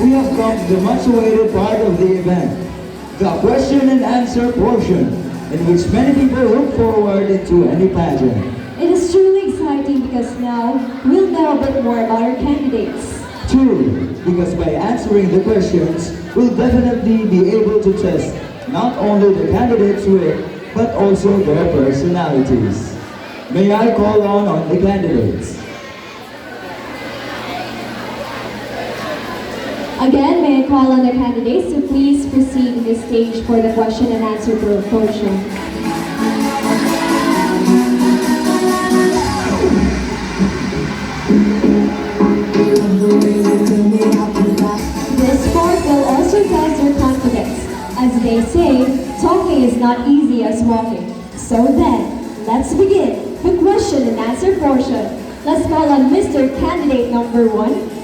we have come to the much-awaited part of the event, the question and answer portion, in which many people look forward into any pageant. It is truly exciting because now we'll know a bit more about our candidates. True, because by answering the questions, we'll definitely be able to test not only the candidates' wit, but also their personalities. May I call on the candidates? Again, may I call on the candidates to please proceed to the stage for the question and answer portion. This sport will also test their confidence. As they say, talking is not easy as walking. So then, let's begin the question and answer portion. Let's call on Mr. Candidate number 1.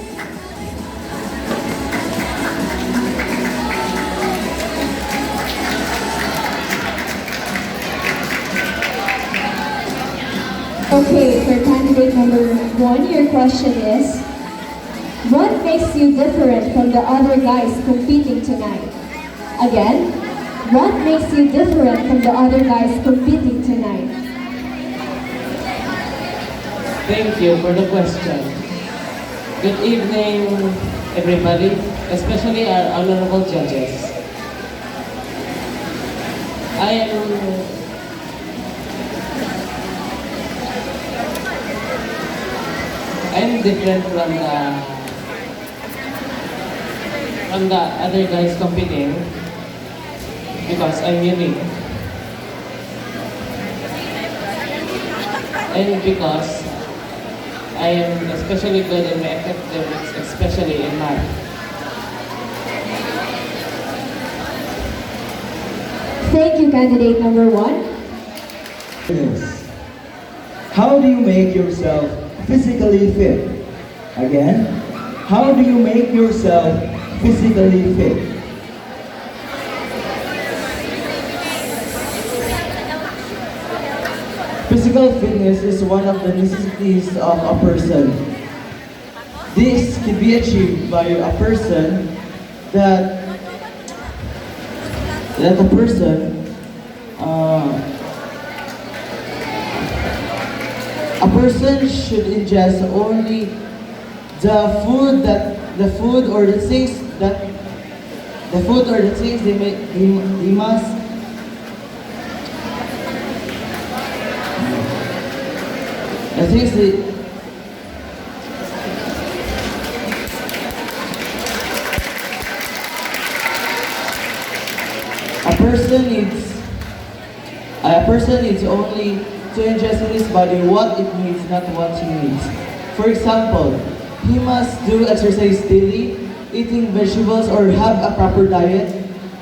Okay, for candidate number 1, your question is, what makes you different from the other guys competing tonight? Again, what makes you different from the other guys competing tonight? Thank you for the question. Good evening, everybody, especially our honorable judges. I'm different from the other guys competing because I'm unique. And because I am especially good in my academics, especially in math. Thank you, candidate number 1. Yes. How do you make yourself physically fit? Again, how do you make yourself physically fit? Physical fitness is one of the necessities of a person. This can be achieved by a person a person should ingest only the food or the things they must the things they a person needs only to ingest in his body what it needs, not what he needs. For example, he must do exercise daily, eating vegetables or have a proper diet,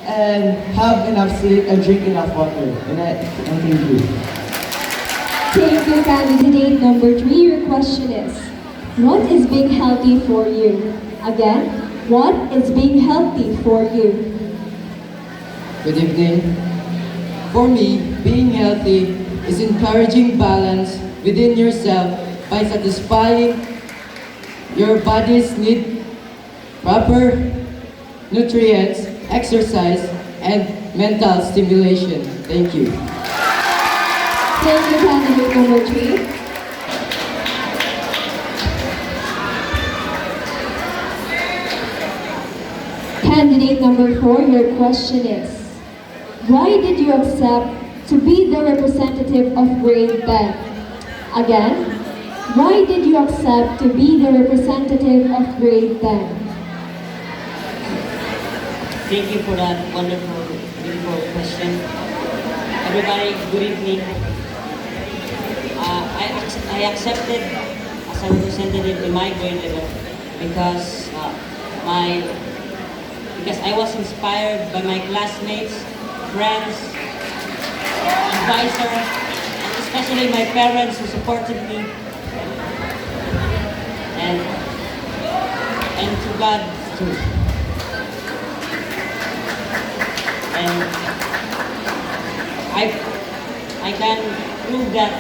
and have enough sleep and drink enough water. And thank you. Thank you, candidate number 3. Your question is, what is being healthy for you? Again, what is being healthy for you? Good evening. For me, being healthy is encouraging balance within yourself by satisfying your body's need, proper nutrients, exercise, and mental stimulation. Thank you. Thank you, candidate number 3. Candidate number 4, your question is, why did you accept to be the representative of grade 10? Again, why did you accept to be the representative of grade 10? Thank you for that wonderful, beautiful question. Everybody, good evening. I accepted as a representative in my grade level because I was inspired by my classmates, friends, advisor, and especially my parents who supported me, and to God too. And I can prove that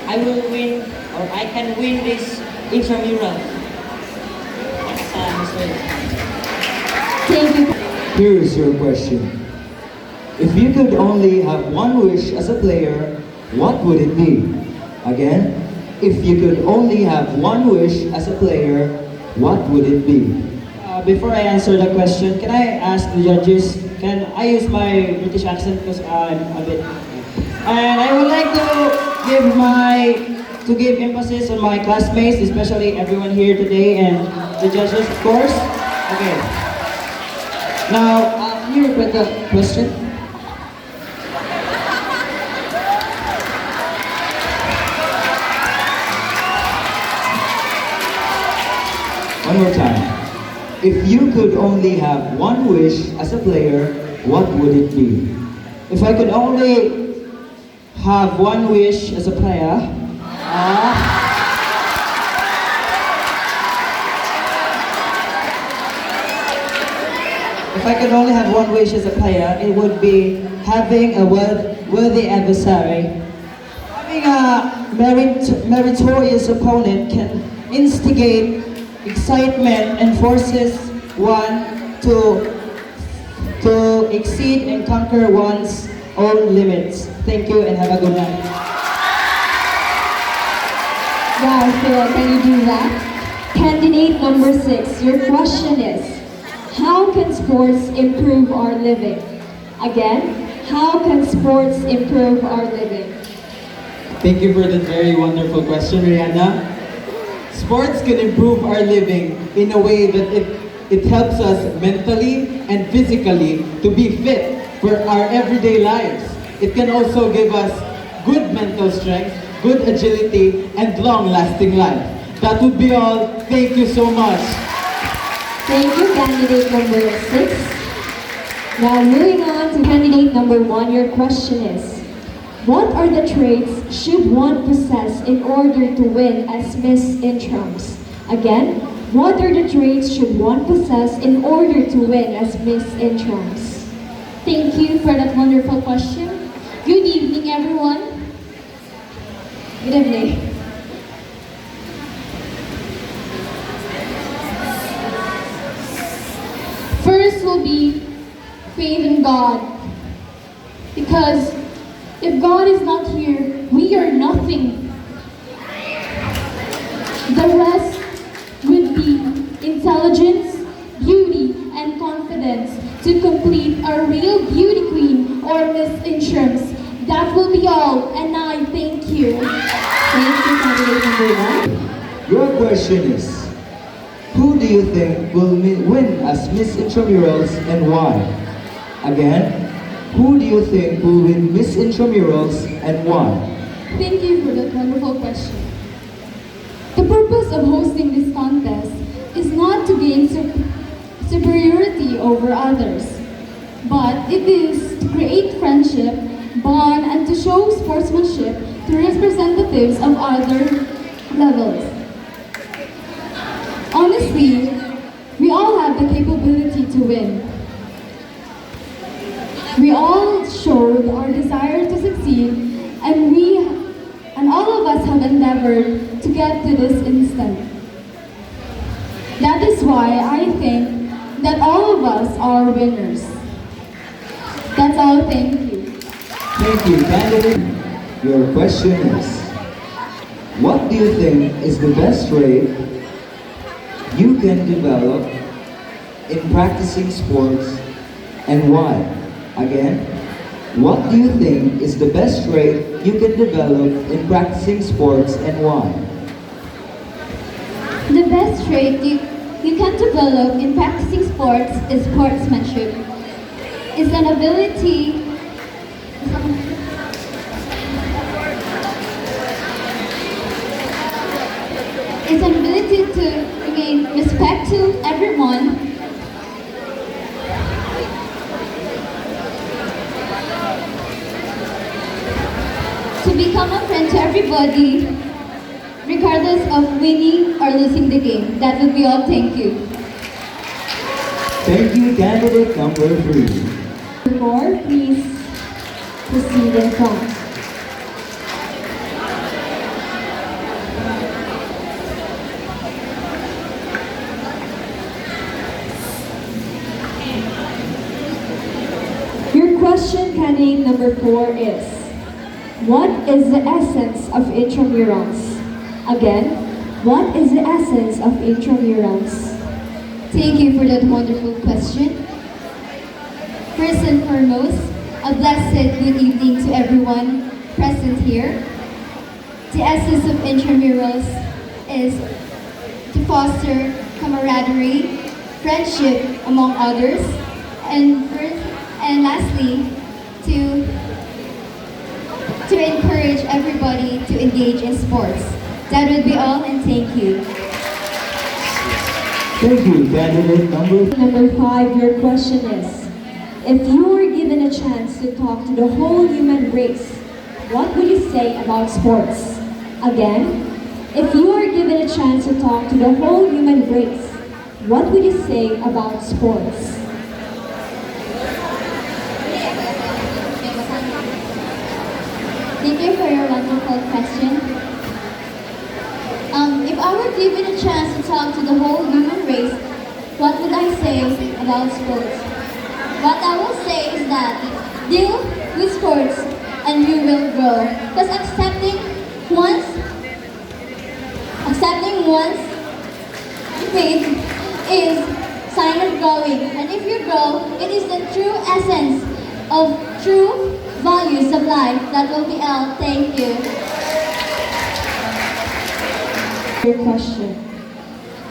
I will win, or I can win this intramural. Thank you. Here is your question. If you could only have one wish as a player, what would it be? Again, if you could only have one wish as a player, what would it be? Before I answer the question, can I ask the judges, can I use my British accent because I'm a bit... And I would like to give emphasis on my classmates, especially everyone here today and the judges, of course. Okay. Now, Can you repeat the question? One more time. If you could only have one wish as a player, what would it be? if I could only have one wish as a player, if I could only have one wish as a player, it would be having a worthy adversary. Having a meritorious opponent can instigate excitement and forces one to exceed and conquer one's own limits. Thank you and have a good night. Wow, Phil, can you do that? Candidate number 6, your question is, how can sports improve our living? Again, how can sports improve our living? Thank you for that very wonderful question, Rihanna. Sports can improve our living in a way that it helps us mentally and physically to be fit for our everyday lives. It can also give us good mental strength, good agility, and long-lasting life. That would be all. Thank you so much. Thank you, candidate number 6. Now moving on to candidate number 1, your question is, what are the traits should one possess in order to win as Miss Intrams? Again, what are the traits should one possess in order to win as Miss Intrams? Thank you for that wonderful question. Good evening, everyone. Good evening. First will be faith in God. Because if God is not here, we are nothing. The rest would be intelligence, beauty, and confidence to complete a real beauty queen or Miss Intrams. That will be all, and I thank you. Thank you, candidate number 1. Your question is, who do you think will win as Miss Intramurals and why? Again, who do you think will win Miss Intramurals and why? Thank you for that wonderful question. The purpose of hosting this contest is not to gain superiority over others, but it is to create friendship, bond, and to show sportsmanship to representatives of other levels. Honestly, we all have the capability to win. We all showed our desire to succeed, and all of us have endeavored to get to this instant. That is why I think that all of us are winners. That's all, thank you. Thank you, candidate. Your question is, what do you think is the best trait you can develop in practicing sports and why? Again, what do you think is the best trait you can develop in practicing sports and why? The best trait you can develop in practicing sports is sportsmanship. It's an ability to gain respect to everyone, to become a friend to everybody, regardless of winning or losing the game. That would be all. Thank you. Thank you, candidate number 3. 4, please proceed in front. question, candidate number 4 is, what is the essence of intramurals? Again, what is the essence of intramurals? Thank you for that wonderful question. First and foremost, a blessed good evening to everyone present here. The essence of intramurals is to foster camaraderie, friendship among others, and lastly, to encourage everybody to engage in sports. That would be all, and thank you. Thank you, candidate Number 5, your question is, if you were given a chance to talk to the whole human race, what would you say about sports? Again, if you were given a chance to talk to the whole human race, what would you say about sports? Thank you for your wonderful question. If I were given a chance to talk to the whole human race, what would I say about sports? What I will say is that deal with sports and you will grow. Because accepting one's faith is sign of growing. And if you grow, it is the true essence of true values of life that will be out. Thank you. Your question.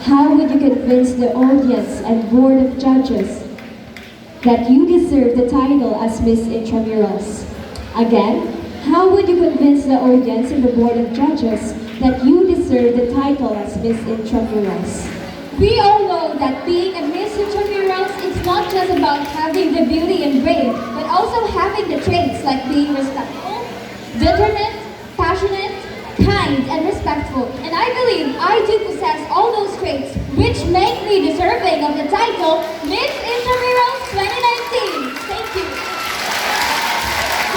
How would you convince the audience and board of judges that you deserve the title as Miss Intramurals? Again, how would you convince the audience and the board of judges that you deserve the title as Miss Intramurals? We all know that being a Miss Intramurals is not just about having the beauty and brain, but also having the traits like being respectful, determined, passionate, kind, and respectful. And I believe I do possess all those traits, which make me deserving of the title Miss Intramurals 2019. Thank you.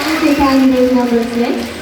Thank you, candidate number 6.